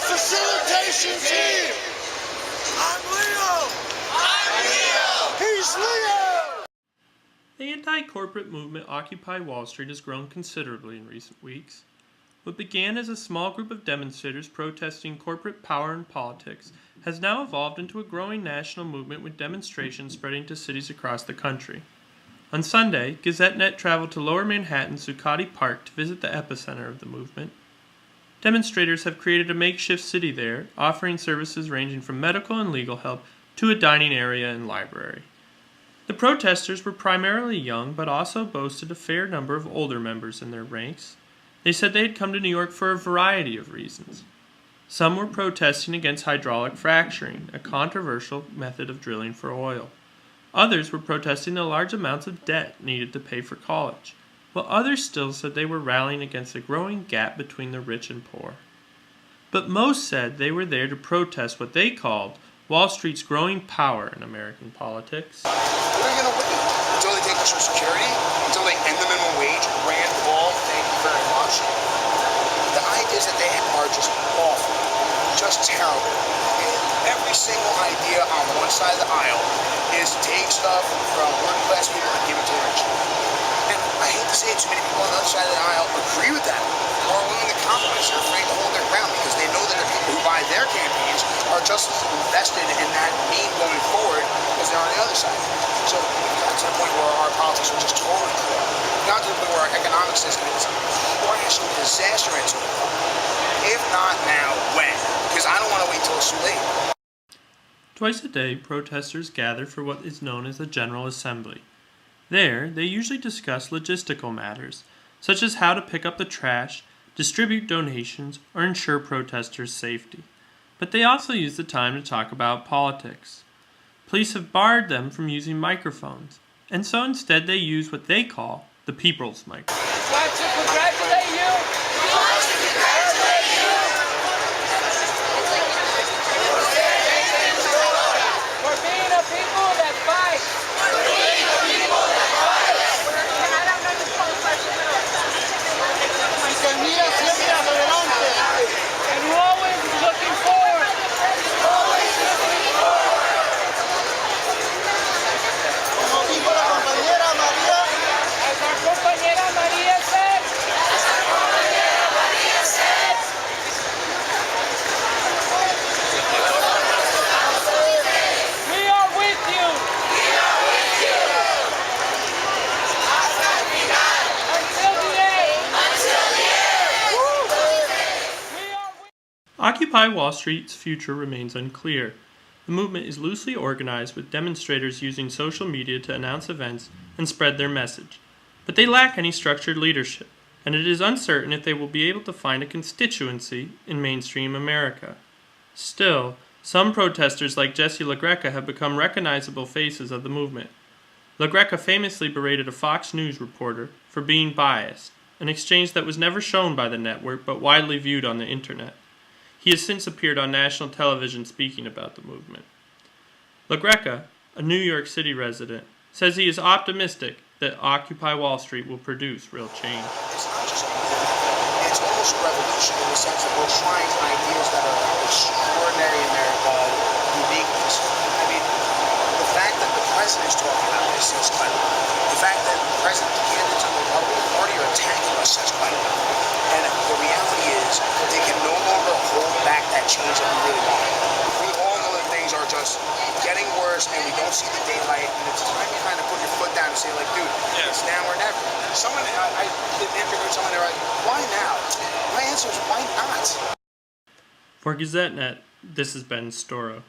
Facilitation team! I'm Leo! I'm Leo! He's Leo! The anti-corporate movement Occupy Wall Street has grown considerably in recent weeks. What began as a small group of demonstrators protesting corporate power in politics has now evolved into a growing national movement with demonstrations spreading to cities across the country. On Sunday, GazetteNet traveled to Lower Manhattan's Zuccotti Park to visit the epicenter of the movement. Demonstrators have created a makeshift city there, offering services ranging from medical and legal help to a dining area and library. The protesters were primarily young, but also boasted a fair number of older members in their ranks. They said they had come to New York for a variety of reasons. Some were protesting against hydraulic fracturing, a controversial method of drilling for oil. Others were protesting the large amounts of debt needed to pay for college, while others still said they were rallying against the growing gap between the rich and poor. But most said they were there to protest what they called Wall Street's growing power in American politics. What are you going to wait? Until they take Social Security? Until they end the minimum wage? Rand Paul, thank you very much. The ideas that they have are just awful, just terrible. And every single idea on one side of the aisle is to take stuff from working class people and give it to the rich. And I hate to say it, too many people on the other side of the aisle agree with that, or are willing to compromise. They're afraid to hold their ground because they know that the people who buy their campaigns are just as invested in that meme going forward as they're on the other side. So we've got to the point where our politics are just totally corrupt. We've got to the point where our economic system is a crashing disaster into it. If not now, when? Because I don't want to wait till it's too late. Twice a day, protesters gather for what is known as the General Assembly. There, they usually discuss logistical matters, such as how to pick up the trash, distribute donations, or ensure protesters' safety. But they also use the time to talk about politics. Police have barred them from using microphones, and so instead they use what they call the people's microphone. I'd like to congratulate you. We'd like to congratulate you. For being a people that fight. For being a people that fight. And we're always looking forward. Always looking forward. As our compañera María said. We are with you. We are with you. Until the end. Until the end. We are with Occupy Wall Street's future remains unclear. The movement is loosely organized with demonstrators using social media to announce events and spread their message. But they lack any structured leadership, and it is uncertain if they will be able to find a constituency in mainstream America. Still, some protesters like Jesse LaGreca have become recognizable faces of the movement. LaGreca famously berated a Fox News reporter for being biased, an exchange that was never shown by the network but widely viewed on the internet. He has since appeared on national television speaking about the movement. LaGreca, a New York City resident, says he is optimistic that Occupy Wall Street will produce real change. It's not just a movement. It's almost a revolution in the sense that we're trying ideas that are extraordinary in their uniqueness. I mean, the fact that the president is talking about this says quite a lot. The fact that the president candidates of the Republican Party are attacking us says quite a lot. And the reality is they can no longer hold back that change that we really want. We all know that things are just getting worse and we don't see the daylight, and it's time to kind of put your foot down and say, like, dude, it's now or never. I did an interview with someone, they were like, why now? My answer is, why not? For GazetteNet, this has been Storo.